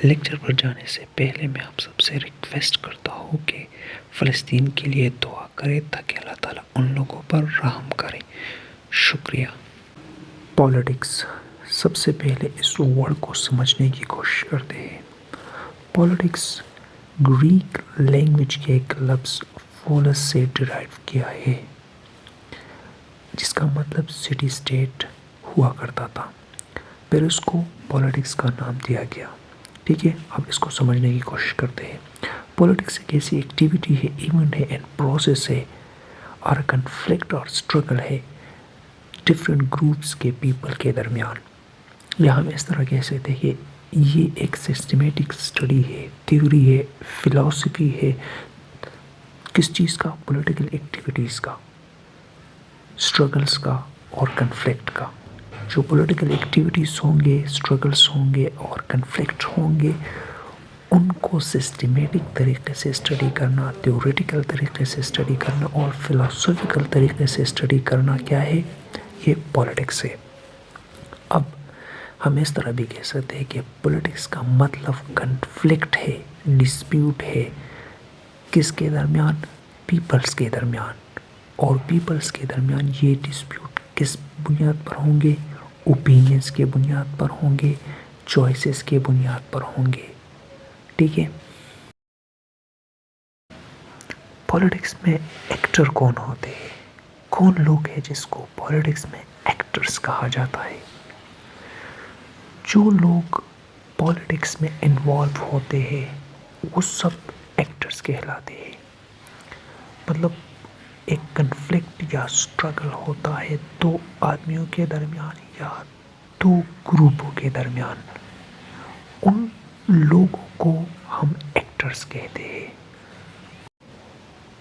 Lecture پر جانے سے پہلے میں آپ سب سے ریکویسٹ کرتا ہوں کہ فلسطین کے لیے دعا کریں تاکہ اللہ تعالیٰ ان لوگوں پر رحم کرے. شکریہ. پالیٹکس. سب سے پہلے اس ورڈ کو سمجھنے کی کوشش کرتے ہیں. پالیٹکس گریک لینگویج کے ایک لفظ پولس سے ڈرائیو کیا ہے جس کا مطلب سٹی اسٹیٹ ہوا کرتا تھا. پھر اس کو پالیٹکس کا نام دیا گیا. ٹھیک ہے، اب اس کو سمجھنے کی کوشش کرتے ہیں. پالیٹکس ایک ایسی ایکٹیویٹی ہے، ایونٹ ہے اینڈ پروسیس ہے اور کنفلکٹ اور اسٹرگل ہے ڈفرینٹ گروپس کے پیپل کے درمیان. یا ہم اس طرح کہہ سکتے ہیں کہ یہ ایک سسٹمیٹک اسٹڈی ہے، تھیوری ہے، فلاسفی ہے. کس چیز کا؟ پولیٹیکل ایکٹیویٹیز کا، اسٹرگلس کا اور کنفلکٹ کا. جو پولیٹیکل ایکٹیویٹیز ہوں گے، اسٹرگلس ہوں گے اور کنفلکٹ ہوں گے، ان کو سسٹمیٹک طریقے سے اسٹڈی کرنا، تھیوریٹیکل طریقے سے اسٹڈی کرنا اور فلاسفیکل طریقے سے اسٹڈی کرنا کیا ہے؟ یہ پالیٹکس ہے. اب ہم اس طرح بھی کہہ سکتے ہیں کہ پولیٹکس کا مطلب کنفلکٹ ہے، ڈسپیوٹ ہے. کس کے درمیان؟ پیپلز کے درمیان. اور پیپلز کے درمیان یہ ڈسپیوٹ کس بنیاد پر ہوں گے؟ اوپینینز کے بنیاد پر ہوں گے، چوائسیز کے بنیاد پر ہوں گے. ٹھیک ہے. پالیٹکس میں ایکٹر کون ہوتے ہیں؟ کون لوگ ہیں جس کو پالیٹکس میں ایکٹرز کہا جاتا ہے؟ جو لوگ پالیٹکس میں انوالو ہوتے ہیں وہ سب ایکٹرز کہلاتے ہیں. مطلب ایک کنفلکٹ یا اسٹرگل ہوتا ہے دو آدمیوں کے درمیان یا دو گروپوں کے درمیان، ان لوگوں کو ہم ایکٹرز کہتے ہیں.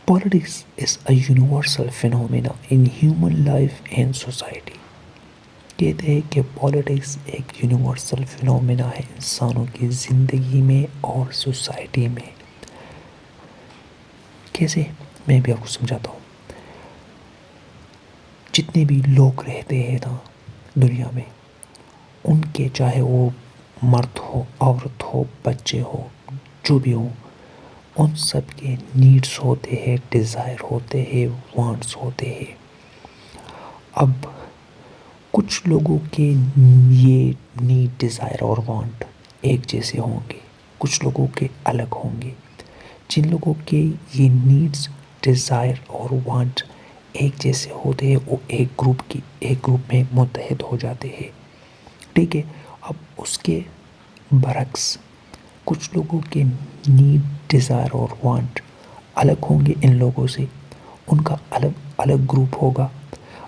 Politics is a universal phenomenon in human life and society. کہتے ہیں کہ پالیٹکس ایک یونیورسل فینومینا ہے انسانوں کی زندگی میں اور سوسائٹی میں. کیسے؟ میں بھی آپ کو سمجھاتا ہوں. جتنے بھی لوگ رہتے ہیں نا دنیا میں، ان کے چاہے وہ مرد ہو، عورت ہو، بچے ہو، جو بھی ہوں، ان سب کے نیڈس ہوتے ہیں، ڈیزائر ہوتے ہیں، وانٹس ہوتے ہیں. اب کچھ لوگوں کے یہ نیڈ، ڈیزائر اور وانٹ ایک جیسے ہوں گے، کچھ لوگوں کے الگ ہوں گے. جن لوگوں کے یہ نیڈس، ڈیزائر اور وانٹ ایک جیسے ہوتے ہیں وہ ایک گروپ میں متحد ہو جاتے ہیں. ٹھیک ہے. اب اس کے برعکس کچھ لوگوں کے نیڈ، ڈیزائر اور وانٹ الگ ہوں گے ان لوگوں سے، ان کا الگ گروپ ہوگا.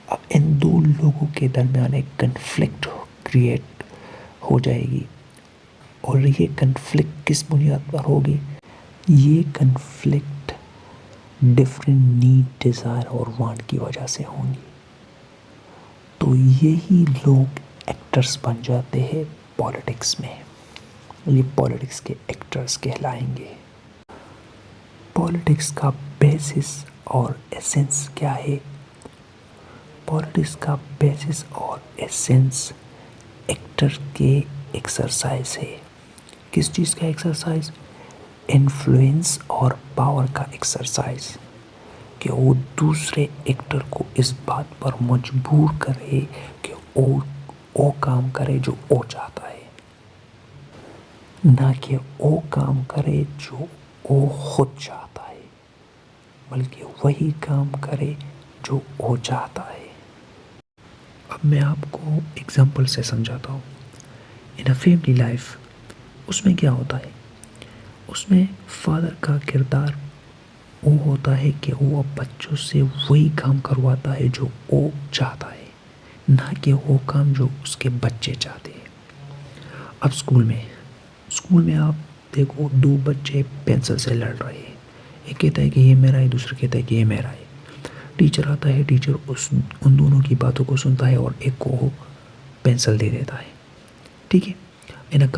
اب ان دو لوگوں کے درمیان ایک کنفلکٹ کریٹ ہو جائے گی. اور یہ کنفلکٹ کس بنیاد پر ہوگی؟ یہ کنفلکٹ ڈفرینٹ نیڈ، ڈیزائر اور وانٹ کی وجہ سے ہوں گی. تو یہی لوگ ایکٹرز بن جاتے ہیں پالیٹکس میں. یہ پالیٹکس کے ایکٹرز کہلائیں گے. پالیٹکس کا بیسس اور ایسنس کیا ہے؟ پالیٹکس کا بیسس اور ایسنس ایکٹر کے ایکسرسائز ہے. کس چیز کا ایکسرسائز؟ انفلوئنس اور پاور کا ایکسرسائز. کہ وہ دوسرے ایکٹر کو اس بات پر مجبور کرے کہ وہ کام کرے جو وہ چاہتا ہے، نہ کہ وہ کام کرے جو وہ خود چاہتا ہے، بلکہ وہی کام کرے جو وہ چاہتا ہے. اب میں آپ کو ایگزامپل سے سمجھاتا ہوں. ان اے فیملی لائف اس میں کیا ہوتا ہے؟ اس میں فادر کا کردار وہ ہوتا ہے کہ وہ بچوں سے وہی کام کرواتا ہے جو وہ چاہتا ہے، نہ کہ وہ کام جو اس کے بچے چاہتے ہیں. اب اسکول میں آپ دیکھو دو بچے پینسل سے لڑ رہے ہیں. ایک کہتا ہے کہ یہ میرا ہے، دوسرا کہتا ہے کہ یہ میرا ہے. ٹیچر آتا ہے، ٹیچر ان دونوں کی باتوں کو سنتا ہے اور ایک کو پینسل دے دیتا ہے. ٹھیک ہے. ان اے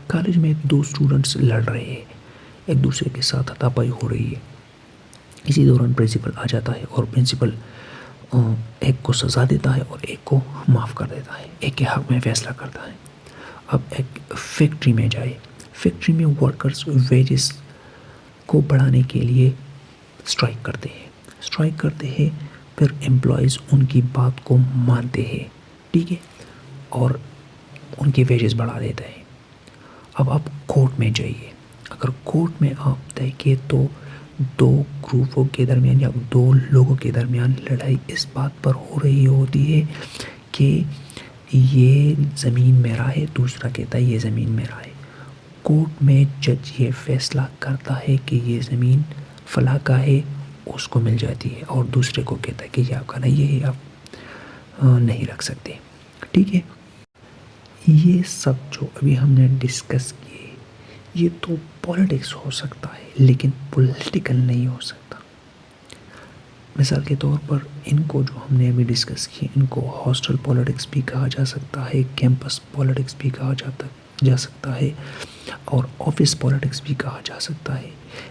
کالج میں دو اسٹوڈنٹس لڑ رہے ہیں، ایک دوسرے کے ساتھ ہاتھا پائی ہو رہی ہے. اسی دوران پرنسپل آ جاتا ہے اور پرنسپل ایک کو سزا دیتا ہے اور ایک کو معاف کر دیتا ہے، ایک کے حق میں فیصلہ کرتا ہے. اب ایک فیکٹری میں جائے، فیکٹری میں ورکرز ویجز کو بڑھانے کے لیے اسٹرائک کرتے ہیں پھر امپلائیز ان کی بات کو مانتے ہیں، ٹھیک ہے، اور ان کی ویجز بڑھا دیتے ہیں۔ اب آپ کورٹ میں جائیے، اگر کورٹ میں آپ دیکھیں تو دو گروپوں کے درمیان یا دو لوگوں کے درمیان لڑائی اس بات پر ہو رہی ہوتی ہے کہ یہ زمین میرا ہے، دوسرا کہتا ہے یہ زمین میرا ہے۔ کورٹ میں جج یہ فیصلہ کرتا ہے کہ یہ زمین فلاں کا ہے، اس کو مل جاتی ہے، اور دوسرے کو کہتا ہے کہ یہ آپ کا نہیں ہے، یہ آپ نہیں رکھ سکتے، ٹھیک ہے۔ یہ سب جو ابھی ہم نے ڈسکس کیے یہ تو پولیٹکس ہو سکتا ہے لیکن پولیٹیکل نہیں ہو سکتا۔ مثال کے طور پر ان کو جو ہم نے ابھی ڈسکس کیے ان کو ہاسٹل پولیٹکس بھی کہا جا سکتا ہے، کیمپس پولیٹکس بھی کہا جا سکتا ہے، اور آفس پولیٹکس بھی کہا جا سکتا ہے،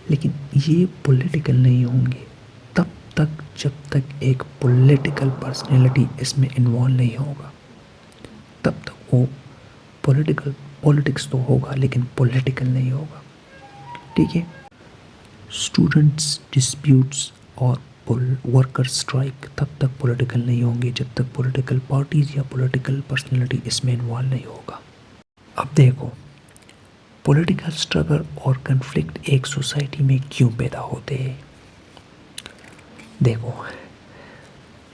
لیکن یہ پولیٹیکل نہیں ہوں گے تب تک جب تک ایک پولیٹیکل پرسنالٹی اس میں انوالو نہیں ہوگا، تب تک وہ پولیٹکس تو ہوگا لیکن پولیٹیکل نہیں ہوگا، ٹھیک ہے۔ اسٹوڈنٹس ڈسپیوٹس اور ورکر اسٹرائک تب تک پولیٹیکل نہیں ہوں گے جب تک پولیٹیکل پارٹیز یا پولیٹیکل پرسنالٹی اس میں انوالو نہیں ہوگا۔ اب دیکھو پولیٹیکل اسٹرگل اور کنفلکٹ ایک سوسائٹی میں کیوں پیدا ہوتے ہیں۔ دیکھو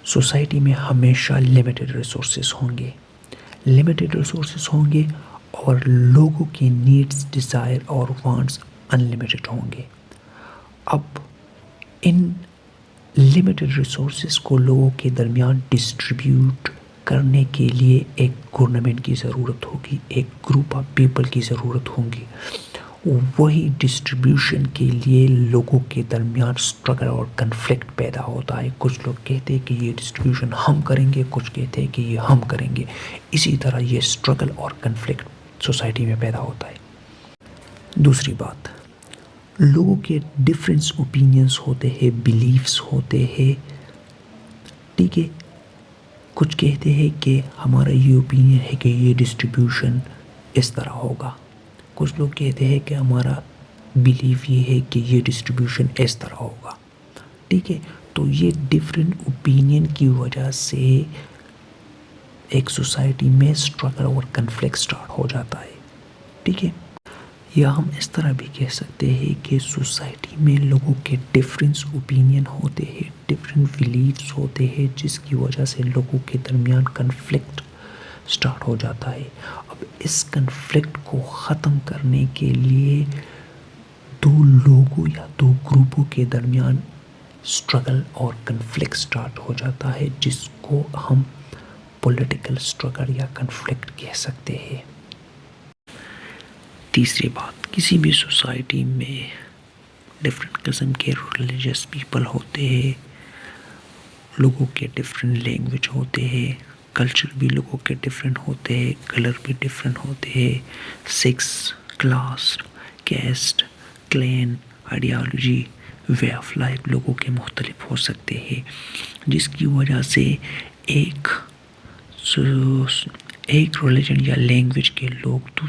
سوسائٹی میں ہمیشہ لمیٹڈ ریسورسز ہوں گے اور لوگوں کی نیڈز، ڈیزائر اور وانٹس انلمیٹڈ ہوں گے۔ اب ان لمیٹڈ ریسورسز کو لوگوں کے درمیان ڈسٹریبیوٹ کرنے کے لیے ایک گورنمنٹ کی ضرورت ہوگی، ایک گروپ آف پیپل کی ضرورت ہوگی۔ وہی ڈسٹریبیوشن کے لیے لوگوں کے درمیان اسٹرگل اور کنفلکٹ پیدا ہوتا ہے۔ کچھ لوگ کہتے ہیں کہ یہ ڈسٹریبیوشن ہم کریں گے، کچھ کہتے ہیں کہ یہ ہم کریں گے، اسی طرح یہ اسٹرگل اور کنفلکٹ سوسائٹی میں پیدا ہوتا ہے۔ دوسری بات، لوگوں کے ڈفرینس اوپینینس ہوتے ہیں، بلیفس ہوتے ہیں، ٹھیک ہے۔ کچھ کہتے ہیں کہ ہمارا یہ اوپینین ہے کہ یہ ڈسٹریبیوشن اس طرح ہوگا، کچھ لوگ کہتے ہیں کہ ہمارا بلیف یہ ہے کہ یہ ڈسٹریبیوشن اس طرح ہوگا، ٹھیک ہے۔ تو یہ ڈفرینٹ اوپینین کی وجہ سے ایک سوسائٹی میں اسٹرگل اور کنفلکٹ سٹارٹ ہو جاتا ہے، ٹھیک ہے۔ یا ہم اس طرح بھی کہہ سکتے ہیں کہ سوسائٹی میں لوگوں کے ڈفرینس اوپینین ہوتے ہیں، ڈفرینٹ بلیفس ہوتے ہیں، جس کی وجہ سے لوگوں کے درمیان کنفلکٹ سٹارٹ ہو جاتا ہے۔ اب اس کنفلکٹ کو ختم کرنے کے لیے دو لوگوں یا دو گروپوں کے درمیان اسٹرگل اور کنفلکٹ سٹارٹ ہو جاتا ہے، جس کو ہم پولیٹیکل اسٹرگل یا کنفلکٹ کہہ سکتے ہیں۔ تیسری بات، کسی بھی سوسائٹی میں ڈفرینٹ قسم کے ریلیجس پیپل ہوتے ہیں، لوگوں کے ڈفرینٹ لینگویج ہوتے ہیں، کلچر بھی لوگوں کے ڈفرینٹ ہوتے ہیں، کلر بھی ڈفرینٹ ہوتے ہیں، sex, class, caste, clan, ideology, way of life لوگوں کے مختلف ہو سکتے ہیں، جس کی وجہ سے ایک ریلیجن یا لینگویج کے لوگ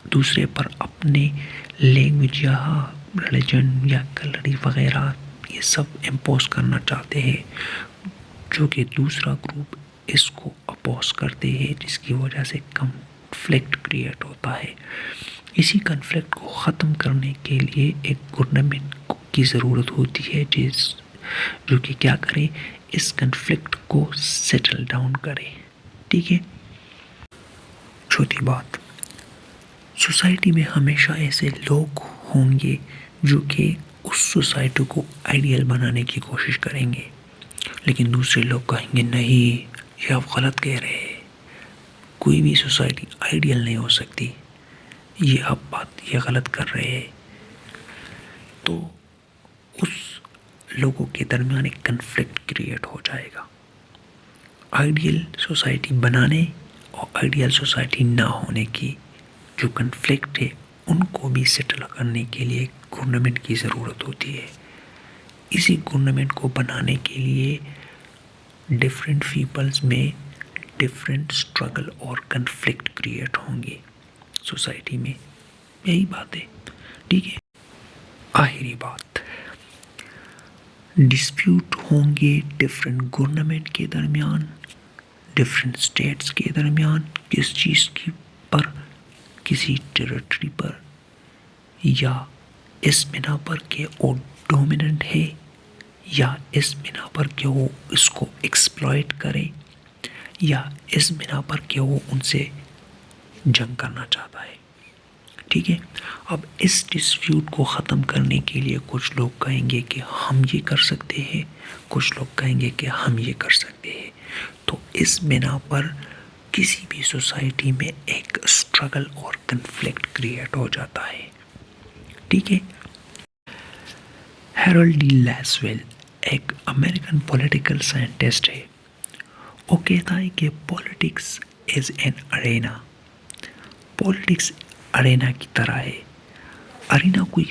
دوسرے پر اپنے لینگویج یا ریلیجن یا کلر وغیرہ یہ سب امپوز کرنا چاہتے ہیں، جو کہ دوسرا گروپ اس کو اپوز کرتے ہیں، جس کی وجہ سے کنفلکٹ کریٹ ہوتا ہے۔ اسی کنفلکٹ کو ختم کرنے کے لیے ایک گورنمنٹ کی ضرورت ہوتی ہے جو کہ کیا کرے، اس کنفلکٹ کو سیٹل ڈاؤن کرے، ٹھیک ہے۔ چوتھی بات، سوسائٹی میں ہمیشہ ایسے لوگ ہوں گے جو کہ اس سوسائٹی کو آئیڈیل بنانے کی کوشش کریں گے، لیکن دوسرے لوگ کہیں گے نہیں یہ آپ غلط کہہ رہے ہیں، کوئی بھی سوسائٹی آئیڈیل نہیں ہو سکتی، یہ آپ یہ غلط کر رہے ہیں۔ تو اس لوگوں کے درمیان ایک کنفلکٹ کریٹ ہو جائے گا۔ آئیڈیل سوسائٹی بنانے اور آئیڈیل سوسائٹی نہ ہونے کی جو کنفلکٹ ہے ان کو بھی سیٹل کرنے کے لیے گورنمنٹ کی ضرورت ہوتی ہے۔ اسی گورنمنٹ کو بنانے کے لیے ڈفرینٹ پیپلز میں ڈفرینٹ اسٹرگل اور کنفلکٹ کریٹ ہوں گے سوسائٹی میں، یہی بات ہے. ٹھیک ہے. آخری بات، ڈسپیوٹ ہوں گے ڈفرینٹ گورنمنٹ کے درمیان، ڈفرینٹ اسٹیٹس کے درمیان، کس چیز کی پر، کسی ٹیریٹری پر، یا اس بنا پر کہ وہ ڈومیننٹ ہے، یا اس بنا پر کہ وہ اس کو ایکسپلائٹ کرے، یا اس بنا پر کہ وہ ان سے جنگ کرنا چاہتا ہے. ٹھیک ہے. اب اس ڈسپیوٹ کو ختم کرنے کے لیے کچھ لوگ کہیں گے کہ ہم یہ کر سکتے ہیں، کچھ لوگ کہیں گے کہ ہم یہ کر سکتے ہیں. تو اس بنا پر کسی بھی سوسائٹی میں ایک اسٹرگل اور کنفلکٹ کریٹ ہو جاتا ہے. ٹھیک ہے. ہیرالڈ ڈی لیسویل ایک امریکن پولیٹیکل سائنٹسٹ ہے. وہ کہتا ہے کہ politics is an arena. Politics arena کی طرح ہے. ارینا کوئی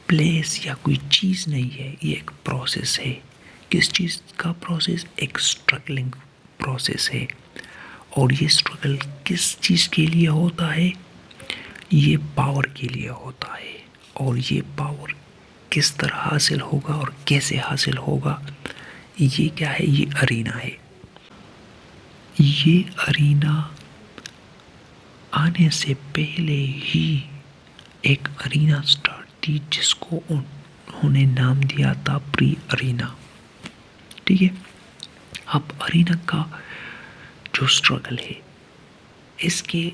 پلیس یا کوئی چیز نہیں ہے، یہ ایک پروسیس ہے. کس چیز کا پروسیس؟ ایک اسٹرگلنگ پروسیس ہے. اور یہ اسٹرگل کس چیز کے لیے ہوتا ہے؟ یہ پاور کے لیے ہوتا ہے. اور یہ پاور کس طرح حاصل ہوگا اور کیسے حاصل ہوگا؟ یہ کیا ہے؟ یہ ارینا ہے. یہ ارینا آنے سے پہلے ہی ایک ارینا سٹارٹ تھی جس کو انہوں نے نام دیا تھا پری ارینا. ٹھیک ہے. اب ارینا کا جو سٹرگل ہے، اس کے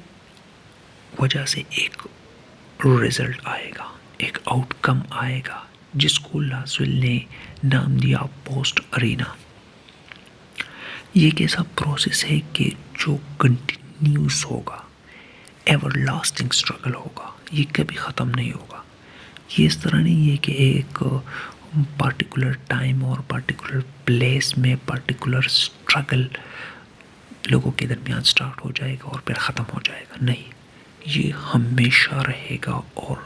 وجہ سے ایک رزلٹ آئے گا، ایک آؤٹ کم آئے گا، جس کو لاسویل نے نام دیا پوسٹ ارینا. یہ ایک ایسا پروسیس ہے کہ جو کنٹینیوس ہوگا، ایور لاسٹنگ اسٹرگل ہوگا. یہ کبھی ختم نہیں ہوگا. یہ اس طرح نہیں ہے کہ ایک پارٹیکولر ٹائم اور پارٹیکولر پلیس میں پارٹیکولر اسٹرگل لوگوں کے درمیان سٹارٹ ہو جائے گا اور پھر ختم ہو جائے گا. نہیں، یہ ہمیشہ رہے گا اور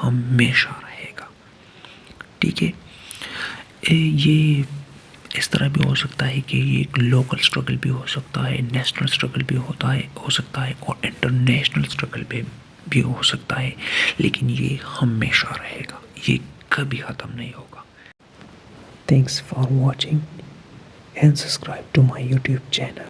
ہمیشہ رہے گا. ٹھیک ہے. یہ اس طرح بھی ہو سکتا ہے کہ یہ ایک لوکل اسٹرگل بھی ہو سکتا ہے، نیشنل اسٹرگل بھی ہو سکتا ہے اور انٹرنیشنل اسٹرگل بھی ہو سکتا ہے. لیکن یہ ہمیشہ رہے گا، یہ کبھی ختم نہیں ہوگا. Thanks for watching and subscribe to my YouTube channel.